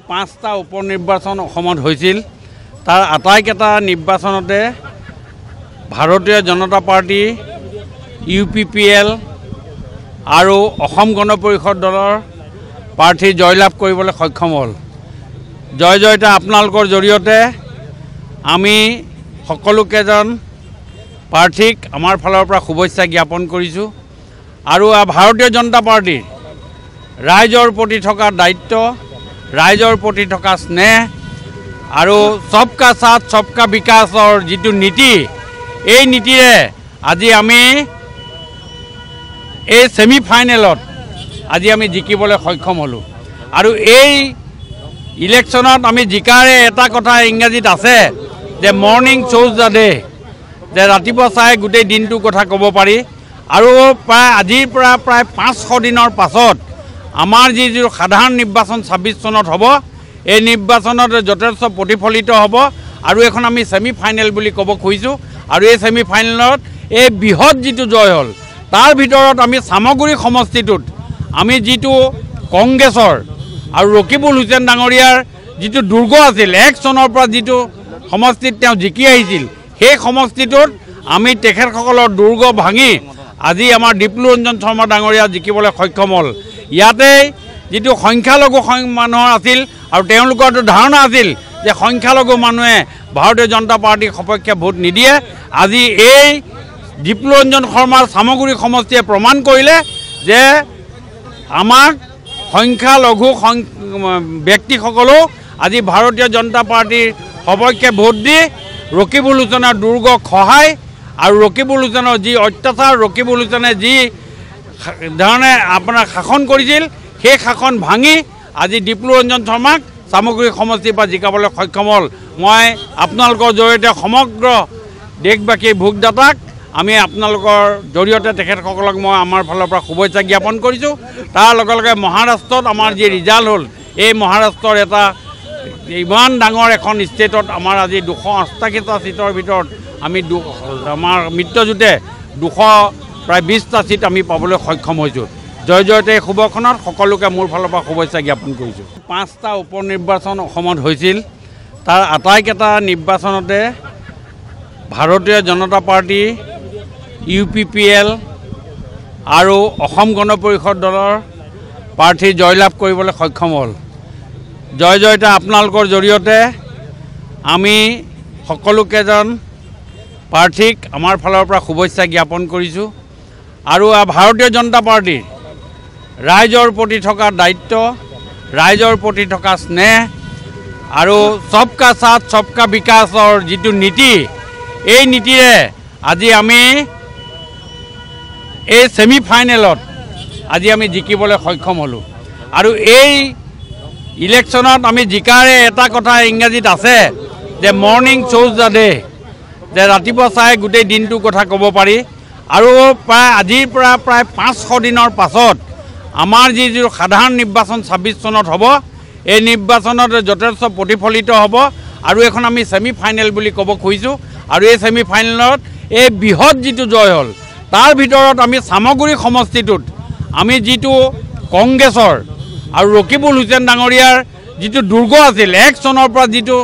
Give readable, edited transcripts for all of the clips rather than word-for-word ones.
5টা উপনিৰ্বাচন অসমত হৈছিল। তাৰ আটাইকেইটা নিৰ্বাচনতে ভাৰতীয় জনতা পাৰ্টি, UPPL আৰু অসম গণ পৰিষদ দলৰ প্ৰাৰ্থী জয়লাভ কৰিবলৈ সক্ষম হ'ল। জয়তা আপোনালোকৰ জৰিয়তে আমি সকলোকেইজন প্ৰাৰ্থীক আমাৰ ফালৰ পৰা শুভেচ্ছা জ্ঞাপন কৰিছোঁ। আৰু ভাৰতীয় জনতা পাৰ্টিৰ ৰাইজৰ প্ৰতি থকা দায়িত্ব, ৰাইজৰ প্ৰতি থকা স্নেহ আৰু সবকা সাথ সবকা বিকাশৰ যিটো নীতি, এই নীতিৰে আজি আমি এই ছেমি ফাইনেলত আজি আমি জিকিবলৈ সক্ষম হ'লোঁ। আৰু এই ইলেকশ্যনত আমি জিকাৰে এটা কথা ইংৰাজীত আছে যে মৰ্নিং শ্ব'জ দ্য ডে, যে ৰাতিপুৱা চাই গোটেই দিনটোৰ কথা ক'ব পাৰি। আৰু আজিৰ পৰা প্ৰায় 500 দিনৰ পাছত আমাৰ যিটো সাধাৰণ নিৰ্বাচন 26 চনত হ'ব, এই নিৰ্বাচনত যথেষ্ট প্ৰতিফলিত হ'ব। আৰু এখন আমি ছেমি ফাইনেল বুলি ক'ব খুজিছোঁ। আৰু এই ছেমি ফাইনেলত এই বৃহৎ যিটো জয় হ'ল, তাৰ ভিতৰত আমি চামগুৰি সমষ্টিটোত আমি যিটো কংগ্ৰেছৰ আৰু ৰকিবুল হুছেইন ডাঙৰীয়াৰ যিটো দুৰ্গ আছিল, 1 চনৰ পৰা যিটো সমষ্টিত তেওঁ জিকি আহিছিল, সেই সমষ্টিটোত আমি তেখেতসকলৰ দুৰ্গ ভাঙি আজি আমাৰ ডিপ্লুৰঞ্জন শৰ্মা ডাঙৰীয়া জিকিবলৈ সক্ষম হ'ল। ইয়াতে যিটো সংখ্যালঘু মানুহৰ আছিল আৰু তেওঁলোকৰ ধাৰণা আছিল যে সংখ্যালঘু মানুহে ভাৰতীয় জনতা পাৰ্টীৰ সপক্ষে ভোট নিদিয়ে। আজি এই ডিপ্লুৰঞ্জন শৰ্মাৰ চামগুৰি সমষ্টিয়ে প্ৰমাণ কৰিলে যে আমাক সংখ্যালঘু ব্যক্তিসকলেও আজি ভাৰতীয় জনতা পাৰ্টীৰ সপক্ষে ভোট দি ৰকিবুল হুছেইনৰ দুৰ্গক সহায় আৰু ৰকিবুল হুছেইনৰ যি অত্যাচাৰ, ৰকিবুল হুছেইনে যি ধৰণে আপোনাৰ শাসন কৰিছিল, সেই শাসন ভাঙি আজি ডিপ্লুৰঞ্জন শৰ্মাক চামগুৰি সমষ্টিৰ পৰা জিকাবলৈ সক্ষম হ'ল। মই আপোনালোকৰ জৰিয়তে সমগ্ৰ দেশবাসীৰ ভোটদাতাক আমি আপোনালোকৰ জৰিয়তে তেখেতসকলক মই আমাৰ ফালৰ পৰা শুভেচ্ছা জ্ঞাপন কৰিছোঁ। তাৰ লগে লগে মহাৰাষ্ট্ৰত আমাৰ যি ৰিজাল্ট হ'ল, এই মহাৰাষ্ট্ৰৰ এটা ইমান ডাঙৰ এখন ষ্টেটত আমাৰ আজি 288টা ছিটৰ ভিতৰত আমি আমাৰ মিত্ৰজোঁটে প্ৰায় 20টা ছিট আমি পাবলৈ সক্ষম হৈছোঁ। জয়তে এই শুভখনত সকলোকে মোৰ ফালৰ পৰা শুভেচ্ছা জ্ঞাপন কৰিছোঁ। 5টা উপনিৰ্বাচন অসমত হৈছিল। তাৰ আটাইকেইটা নিৰ্বাচনতে ভাৰতীয় জনতা পাৰ্টি, UPPL আৰু অসম গণ পৰিষদ দলৰ প্ৰাৰ্থী জয়লাভ কৰিবলৈ সক্ষম হ'ল। জয়তা আপোনালোকৰ জৰিয়তে আমি সকলোকেইজন প্ৰাৰ্থীক আমাৰ ফালৰ পৰা শুভেচ্ছা জ্ঞাপন কৰিছোঁ। আৰু ভাৰতীয় জনতা পাৰ্টিৰ ৰাইজৰ প্ৰতি থকা দায়িত্ব, ৰাইজৰ প্ৰতি থকা স্নেহ আৰু সবকা সাথ সবকা বিকাশৰ যিটো নীতি, এই নীতিৰে আজি আমি এই ছেমি ফাইনেলত আজি আমি জিকিবলৈ সক্ষম হ'লোঁ। আৰু এই ইলেকশ্যনত আমি জিকাৰে এটা কথা ইংৰাজীত আছে যে মৰ্নিং শ্ব'জ দ্য ডে, যে ৰাতিপুৱা চাই গোটেই দিনটোৰ কথা ক'ব পাৰি। আৰু আজিৰ পৰা প্ৰায় 500 দিনৰ পাছত আমাৰ যিটো সাধাৰণ নিৰ্বাচন 26 চনত হ'ব, এই নিৰ্বাচনত যথেষ্ট প্ৰতিফলিত হ'ব। আৰু এখন আমি ছেমি ফাইনেল বুলি ক'ব খুজিছোঁ। আৰু এই ছেমি ফাইনেলত এই বৃহৎ যিটো জয় হ'ল, তাৰ ভিতৰত আমি চামগুৰি সমষ্টিটোত আমি যিটো কংগ্ৰেছৰ আৰু ৰকিবুল হুছেইন ডাঙৰীয়াৰ যিটো দুৰ্গ আছিল, 1 চনৰ পৰা যিটো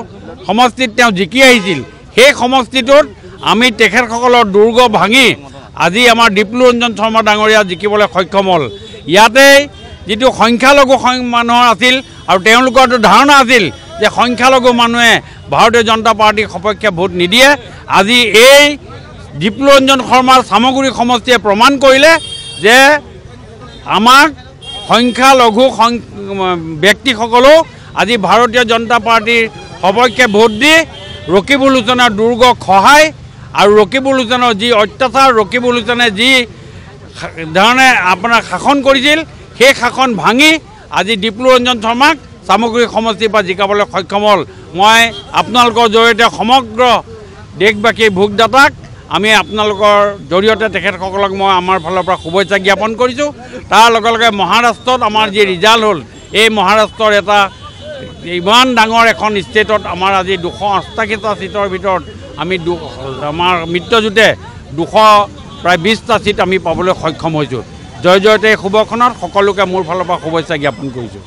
সমষ্টিত তেওঁ জিকি আহিছিল, সেই সমষ্টিটোত আমি তেখেতসকলৰ দুৰ্গ ভাঙি আজি আমাৰ ডিপ্লুৰঞ্জন শৰ্মা ডাঙৰীয়া জিকিবলৈ সক্ষম হ'ল। ইয়াতে যিটো সংখ্যালঘু মানুহৰ আছিল আৰু তেওঁলোকৰ ধাৰণা আছিল যে সংখ্যালঘু মানুহে ভাৰতীয় জনতা পাৰ্টীৰ সপক্ষে ভোট নিদিয়ে। আজি এই ডিপ্লুৰঞ্জন শৰ্মাৰ চামগুৰি সমষ্টিয়ে প্ৰমাণ কৰিলে যে আমাক সংখ্যালঘু ব্যক্তিসকলেও আজি ভাৰতীয় জনতা পাৰ্টীৰ সপক্ষে ভোট দি ৰকিবুল হুছেইনৰ দুৰ্গক সহায় আৰু ৰকিবুল হুছেইনৰ যি অত্যাচাৰ, ৰকিবুল হুছেইনে যি ধৰণে আপোনাৰ শাসন কৰিছিল, সেই শাসন ভাঙি আজি ডিপ্লুৰঞ্জন শৰ্মাক চামগুৰি সমষ্টিৰ পৰা জিকাবলৈ সক্ষম হ'ল। মই আপোনালোকৰ জৰিয়তে সমগ্ৰ দেশবাসীৰ ভোটদাতাক আমি আপোনালোকৰ জৰিয়তে তেখেতসকলক মই আমাৰ ফালৰ পৰা শুভেচ্ছা জ্ঞাপন কৰিছোঁ। তাৰ লগে লগে মহাৰাষ্ট্ৰত আমাৰ যি ৰিজাল্ট হ'ল, এই মহাৰাষ্ট্ৰৰ এটা ইমান ডাঙৰ এখন ষ্টেটত আমাৰ আজি 288টা ছিটৰ ভিতৰত আমি আমাৰ মিত্ৰজোঁটে প্ৰায় 20টা ছিট আমি পাবলৈ সক্ষম হৈছোঁ। জয়তে এই শুভখনত সকলোকে মোৰ ফালৰ পৰা শুভেচ্ছা জ্ঞাপন কৰিছোঁ।